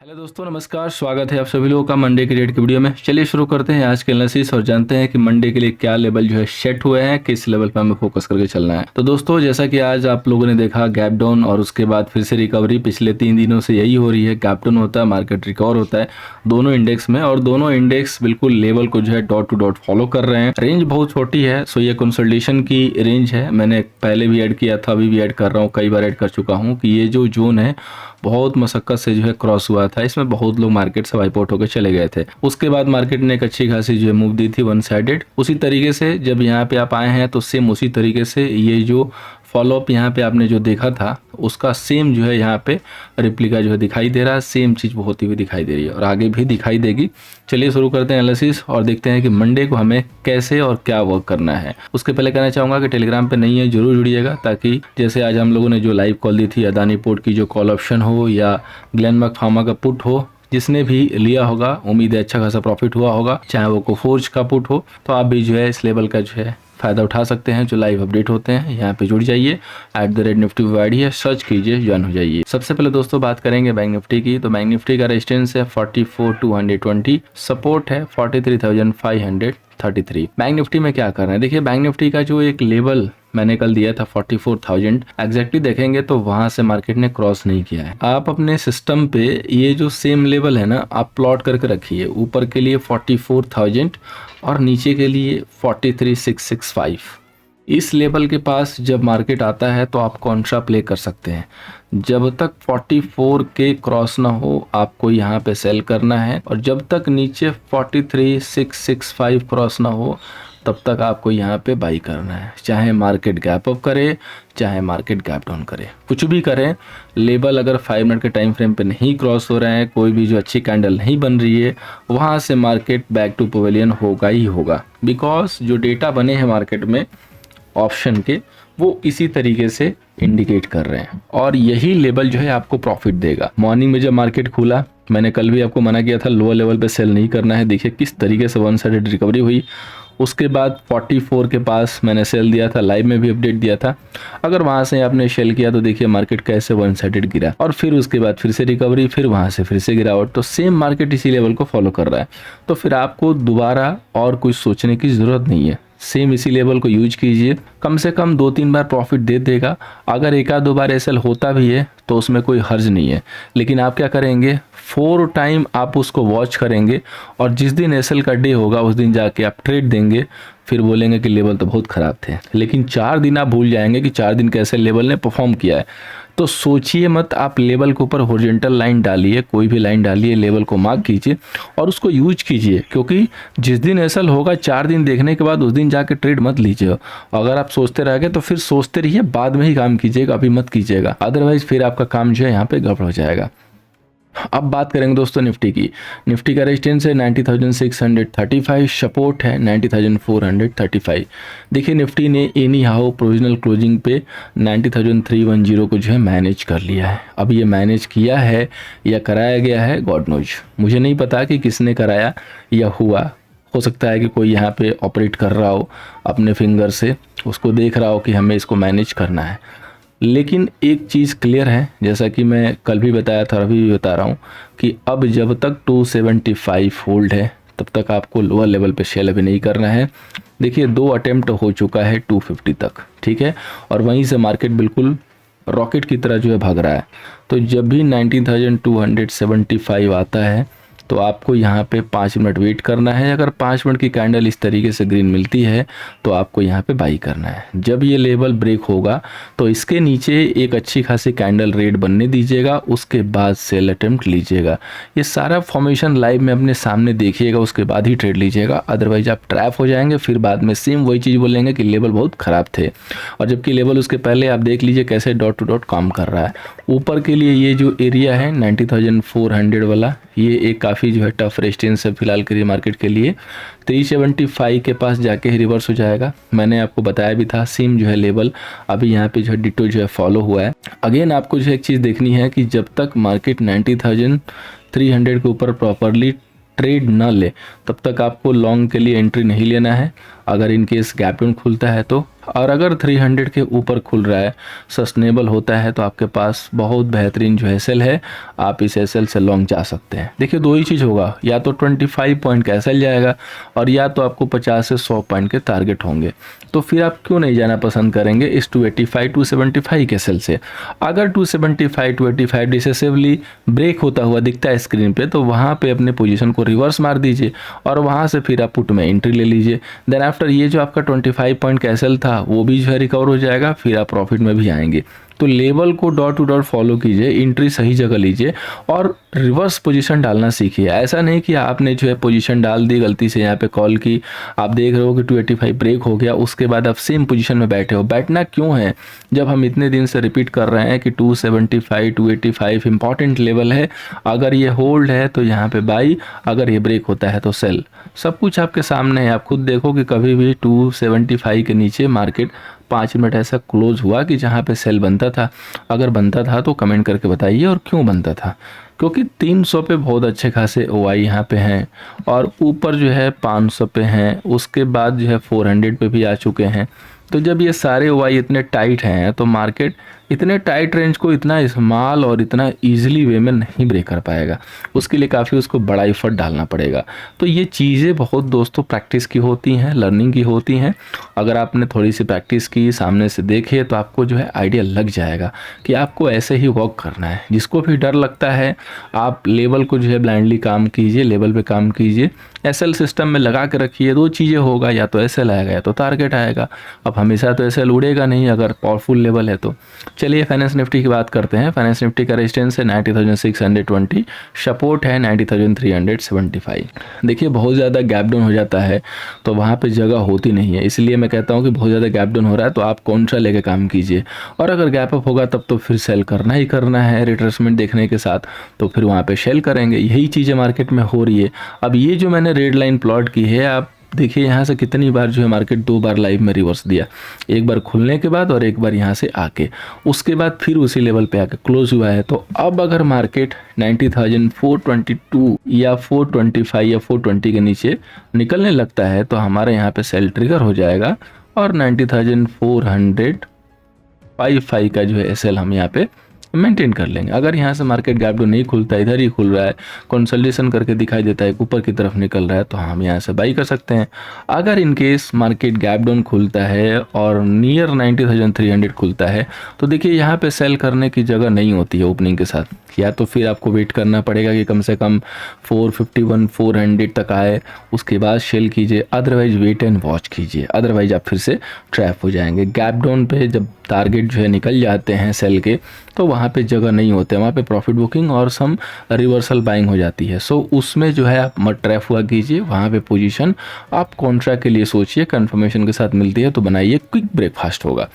Hello दोस्तों, नमस्कार। स्वागत है आप सभी लोगों का मंडे के रेट की वीडियो में। चलिए शुरू करते हैं आज के एनालिसिस और जानते हैं कि मंडे के लिए क्या लेवल जो है सेट हुए हैं, किस लेवल पर हमें फोकस करके चलना है। तो दोस्तों, जैसा कि आज आप लोगों ने देखा गैप डाउन और उसके बाद फिर से रिकवरी पिछले 3 दिनों से यही हो रही है। गैप डाउन होता है, मार्केट रिकवर होता है दोनों इंडेक्स में, और दोनों इंडेक्स बिल्कुल लेवल को जो है डॉट टू डॉट फॉलो कर रहे हैं। रेंज बहुत छोटी है, सो ये कंसोलिडेशन की रेंज है। मैंने पहले भी ऐड किया था, अभी भी ऐड कर रहा हूँ, कई बार ऐड कर चुका हूँ कि ये जो जोन है बहुत मशक्कत से जो है क्रॉस हुआ था। इसमें बहुत लोग मार्केट से वाइप आउट होकर चले गए थे। उसके बाद मार्केट ने एक अच्छी खासी जो है मूव दी थी वन साइडेड। उसी तरीके से जब यहाँ पे आप आए हैं तो सेम उसी तरीके से ये जो फॉलोअप यहाँ पे आपने जो देखा था उसका सेम जो है यहाँ पे रिप्लिका जो है दिखाई दे रहा है। सेम चीज़ होती हुई दिखाई दे रही है और आगे भी दिखाई देगी। चलिए शुरू करते हैं एनालिसिस और देखते हैं कि मंडे को हमें कैसे और क्या वर्क करना है। उसके पहले कहना चाहूँगा कि टेलीग्राम पे नहीं है जरूर जुड़िएगा, ताकि जैसे आज हम लोगों ने जो लाइव कॉल दी थी अदानी पोर्ट की जो कॉल ऑप्शन हो या ग्लेनमार्क फार्मा का पुट हो, जिसने भी लिया होगा उम्मीद है अच्छा खासा प्रॉफिट हुआ होगा। चाहे वो कोफोर्ज का पुट हो तो आप भी जो है इस लेवल का जो है फ़ायदा उठा सकते हैं। जो लाइव अपडेट होते हैं यहाँ पे जुड़ जाइए। @निफ्टी वाईडी है, सर्च कीजिए, ज्वाइन हो जाइए। सबसे पहले दोस्तों बात करेंगे बैंक निफ्टी की। तो बैंक निफ्टी का रेजिस्टेंस है 44,220, सपोर्ट है 43,533। बैंक निफ्टी में क्या कर रहे हैं, देखिए बैंक निफ्टी का जो एक लेवल मैंने कल दिया था 44,000 एग्जैक्टली देखेंगे तो वहां से मार्केट ने क्रॉस नहीं किया है। आप अपने सिस्टम पे ये जो सेम लेवल है ना, आप प्लॉट करके रखिए। ऊपर के लिए 44,000 और नीचे के लिए 43,665। इस लेवल के पास जब मार्केट आता है तो आप कॉन्ट्रा प्ले कर सकते हैं। जब तक 44 के क्रॉस ना हो आपको यहाँ पे सेल करना है, और जब तक नीचे 43,665 क्रॉस ना हो तब तक आपको यहाँ पे बाई करना है। चाहे मार्केट गैप अप करे, चाहे मार्केट गैप डाउन करे, कुछ भी करें, लेवल अगर 5 मिनट के टाइम फ्रेम पे नहीं क्रॉस हो रहे हैं, कोई भी जो अच्छी कैंडल नहीं बन रही है, वहाँ से मार्केट बैक टू पवेलियन होगा ही होगा। बिकॉज जो डेटा बने हैं मार्केट में ऑप्शन के, वो इसी तरीके से इंडिकेट कर रहे हैं और यही लेवल जो है आपको प्रॉफिट देगा। मॉर्निंग में जब मार्केट खुला, मैंने कल भी आपको मना किया था लोअर लेवल पे सेल नहीं करना है। देखिए किस तरीके से वन साइडेड रिकवरी हुई। उसके बाद 44 के पास मैंने सेल दिया था, लाइव में भी अपडेट दिया था। अगर वहाँ से आपने सेल किया तो देखिए मार्केट कैसे वन साइडेड गिरा, और फिर उसके बाद फिर से रिकवरी, फिर वहाँ से फिर से गिरावट। तो सेम मार्केट इसी लेवल को फॉलो कर रहा है। तो फिर आपको दोबारा और कुछ सोचने की ज़रूरत नहीं है, सेम इसी लेवल को यूज कीजिए। कम से कम 2-3 बार प्रॉफिट दे देगा। अगर एक आध दो बार एसएल होता भी है तो उसमें कोई हर्ज नहीं है, लेकिन आप क्या करेंगे, 4 टाइम आप उसको वॉच करेंगे और जिस दिन एसएल का डे होगा उस दिन जाके आप ट्रेड देंगे। फिर बोलेंगे कि लेवल तो बहुत ख़राब थे, लेकिन 4 दिन आप भूल जाएंगे कि 4 दिन कैसे लेवल ने परफॉर्म किया है। तो सोचिए मत, आप लेवल के ऊपर हॉरिजॉन्टल लाइन डालिए, कोई भी लाइन डालिए, लेवल को मार्क कीजिए और उसको यूज कीजिए। क्योंकि जिस दिन एसएल होगा 4 दिन देखने के बाद उस दिन जाके ट्रेड मत लीजिए। अगर आप सोचते रह गए तो फिर सोचते रहिए, बाद में ही काम कीजिएगा, अभी मत कीजिएगा, अदरवाइज फिर आपका काम जो है यहाँ पे गड़बड़ हो जाएगा। अब बात करेंगे दोस्तों निफ्टी की। निफ्टी का रेजिस्टेंस है 90,635, सपोर्ट है 90,435। देखिए निफ्टी ने एनी हाउ प्रोविजनल क्लोजिंग पे 90,310 को जो है मैनेज कर लिया है। अब ये मैनेज किया है या कराया गया है, गॉड नोज। मुझे नहीं पता कि किसने कराया या हुआ। हो सकता है कि कोई यहाँ पे ऑपरेट कर रहा हो अपने फिंगर से, उसको देख रहा हो कि हमें इसको मैनेज करना है। लेकिन एक चीज़ क्लियर है, जैसा कि मैं कल भी बताया था और अभी भी बता रहा हूँ, कि अब जब तक 275 होल्ड है तब तक आपको लोअर लेवल पे सेल अभी नहीं करना है। देखिए 2 अटेम्प्ट हो चुका है 250 तक, ठीक है, और वहीं से मार्केट बिल्कुल रॉकेट की तरह जो है भाग रहा है। तो जब भी 19,275 आता है तो आपको यहाँ पे 5 मिनट वेट करना है। अगर 5 मिनट की कैंडल इस तरीके से ग्रीन मिलती है तो आपको यहाँ पे बाई करना है। जब ये लेवल ब्रेक होगा तो इसके नीचे एक अच्छी खासी कैंडल रेड बनने दीजिएगा, उसके बाद सेल अटेम्प्ट लीजिएगा। ये सारा फॉर्मेशन लाइव में अपने सामने देखिएगा, उसके बाद ही ट्रेड लीजिएगा, अदरवाइज आप ट्रैप हो जाएंगे। फिर बाद में सेम वही चीज़ बोलेंगे कि लेवल बहुत ख़राब थे, और जबकि लेवल उसके पहले आप देख लीजिए कैसे डॉट टू डॉट काम कर रहा है। ऊपर के लिए ये जो एरिया है 90,400 वाला, ये एक काफ़ी जो है टफ रेजिस्टेंस है फिलहाल के लिए मार्केट के लिए। 375 के पास जाके ही रिवर्स हो जाएगा। मैंने आपको बताया भी था सेम जो है लेवल अभी यहाँ पे जो है डिटो जो है फॉलो हुआ है। अगेन आपको जो है एक चीज़ देखनी है कि जब तक मार्केट 90,300 के ऊपर प्रॉपरली ट्रेड न ले तब तक आपको लॉन्ग के लिए एंट्री नहीं लेना है। अगर इन केस गैप डाउन खुलता है तो और अगर 300 के ऊपर खुल रहा है, सस्टेनेबल होता है, तो आपके पास बहुत बेहतरीन जो एसएल है, आप इस एसएल से लॉन्ग जा सकते हैं। देखिए दो ही चीज़ होगा, या तो 25 पॉइंट का एसएल जाएगा और या तो आपको 50 से 100 पॉइंट के टारगेट होंगे। तो फिर आप क्यों नहीं जाना पसंद करेंगे इस 285 275 के एसएल से। अगर 275 285 डिसेसिवली ब्रेक होता हुआ दिखता है स्क्रीन पे, तो वहाँ पे अपने पोजीशन को रिवर्स मार दीजिए और वहाँ से फिर आप पुट में एंट्री ले लीजिए। देन आफ्टर ये जो आपका 25 पॉइंट का एसएल था वो भी जो है रिकवर हो जाएगा, फिर आप प्रॉफिट में भी आएंगे। तो level co dot to dot follow कीजिए, एंट्री सही जगह लीजिए और रिवर्स पोजीशन डालना सीखिए। ऐसा नहीं कि आपने जो है पोजीशन डाल दी गलती से, यहाँ पे कॉल की, आप देख रहे हो कि 285 ब्रेक हो गया, उसके बाद आप सेम पोजीशन में बैठे हो। बैठना क्यों है जब हम इतने दिन से रिपीट कर रहे हैं कि 275 285 इंपॉर्टेंट लेवल है, अगर ये होल्ड है तो यहाँ पे बाई, अगर ये ब्रेक होता है तो सेल। सब कुछ आपके सामने है, आप खुद देखो कि कभी भी 275 के नीचे मार्केट 5 मिनट ऐसा क्लोज हुआ कि जहाँ पे सेल बनता था। अगर बनता था तो कमेंट करके बताइए और क्यों बनता था। क्योंकि 300 पे बहुत अच्छे खासे ओआई यहाँ पे हैं और ऊपर जो है 500 पे हैं, उसके बाद जो है 400 पे भी आ चुके हैं। तो जब ये सारे ओआई इतने टाइट हैं तो मार्केट इतने टाइट रेंज को इतना स्मॉल और इतना इजीली वे में नहीं ब्रेक कर पाएगा। उसके लिए काफ़ी उसको बड़ा एफर्ट डालना पड़ेगा। तो ये चीज़ें बहुत दोस्तों प्रैक्टिस की होती हैं, लर्निंग की होती हैं। अगर आपने थोड़ी सी प्रैक्टिस की, सामने से देखे, तो आपको जो है आइडिया लग जाएगा कि आपको ऐसे ही वर्क करना है। जिसको भी डर लगता है, आप लेवल को जो है ब्लाइंडली काम कीजिए, लेवल पे काम कीजिए, एसएल सिस्टम में लगा के रखिए। दो चीज़ें होगा, या तो एसएल आएगा या तो टारगेट आएगा। अब हमेशा तो एसएल उड़ेगा नहीं अगर पावरफुल लेवल है तो। चलिए फाइनेंस निफ्टी की बात करते हैं। फाइनेंस निफ्टी का रेजिस्टेंस है 90,620, सपोर्ट है 90,375। देखिए बहुत ज़्यादा गैप डाउन हो जाता है तो वहाँ पे जगह होती नहीं है, इसलिए मैं कहता हूँ कि बहुत ज़्यादा गैप डाउन हो रहा है तो आप कॉन्ट्रा लेके काम कीजिए, और अगर गैप अप होगा तब तो फिर सेल करना ही करना है रिट्रेसमेंट देखने के साथ, तो फिर वहाँ पे सेल करेंगे। यही चीज़ें मार्केट में हो रही है। अब ये जो मैंने रेड लाइन प्लॉट की है, आप देखिए यहाँ से कितनी बार जो है मार्केट 2 बार लाइव में रिवर्स दिया, एक बार खुलने के बाद और एक बार यहाँ से आके, उसके बाद फिर उसी लेवल पे आके क्लोज हुआ है। तो अब अगर मार्केट 90,422 या 425 या 420 के नीचे निकलने लगता है तो हमारे यहाँ पे सेल ट्रिगर हो जाएगा और 90,455 का जो है एसएल हम यहाँ पे मेंटेन कर लेंगे। अगर यहाँ से मार्केट गैप डाउन नहीं खुलता, इधर ही खुल रहा है, कंसोलिडेशन करके दिखाई देता है, ऊपर की तरफ निकल रहा है, तो हम यहाँ से बाई कर सकते हैं। अगर in case market gap down खुलता है और नियर 90,300 खुलता है तो देखिए यहाँ पे सेल करने की जगह नहीं होती है ओपनिंग के साथ, या तो फिर आपको वेट करना पड़ेगा कि कम से कम 451 400 तक आए, उसके बाद सेल कीजिए, अदरवाइज वेट एंड वॉच कीजिए, अदरवाइज आप फिर से ट्रैप हो जाएंगे। गैप डाउन पे जब टारगेट जो है निकल जाते हैं सेल के, तो वहाँ पे जगह नहीं होते, वहाँ पे प्रॉफिट बुकिंग और सम रिवर्सल बाइंग हो जाती है। सो उसमें जो है आप मत ट्रैप हुआ कीजिए, वहाँ पे पोजीशन आप कॉन्ट्रैक्ट के लिए सोचिए, कंफर्मेशन के साथ मिलती है तो बनाइए, क्विक ब्रेकफास्ट होगा।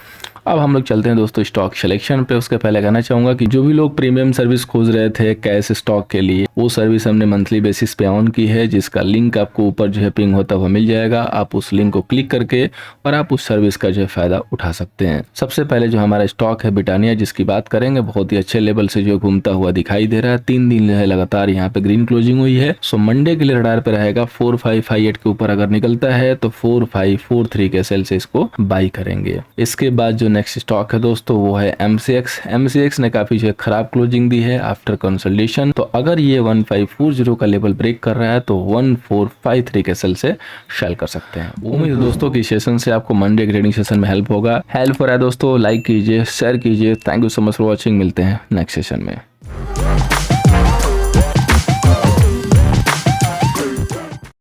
अब हम लोग चलते हैं दोस्तों स्टॉक सिलेक्शन पे। उसके पहले कहना चाहूँगा कि जो भी लोग प्रीमियम सर्विस खोज रहे थे कैश स्टॉक के लिए, वो सर्विस हमने मंथली बेसिस पे ऑन की है, जिसका लिंक आपको ऊपर जो है पिंग होता हुआ मिल जाएगा। आप उस लिंक को क्लिक करके और आप उस सर्विस का जो है फ़ायदा उठा सकते हैं। सबसे पहले जो हमारा स्टॉक है ब्रिटानिया, जिसकी बात करेंगे, बहुत ही अच्छे लेवल से जो घूमता हुआ दिखाई दे रहा है। 3 दिन जो है लगातार यहाँ पे ग्रीन क्लोजिंग हुई है। सो मंडे के लिए रडार पे रहेगा। 4558 के ऊपर अगर निकलता है तो 4543 के सेल से इसको बाई करेंगे। इसके बाद जो नेक्स्ट स्टॉक है दोस्तों वो है MCX ने काफी जो खराब क्लोजिंग दी है आफ्टर कंसोलिडेशन। तो अगर ये 1540 का लेवल ब्रेक कर रहा है तो 1453 के सेल से सेल कर सकते हैं। उम्मीद है दोस्तों की सेशन से आपको मंडे ट्रेडिंग सेशन में हेल्प होगा। हेल्प हो रहा है दोस्तों, लाइक कीजिए, शेयर कीजिए। Thank you so much for watching. मिलते हैं नेक्स्ट सेशन में।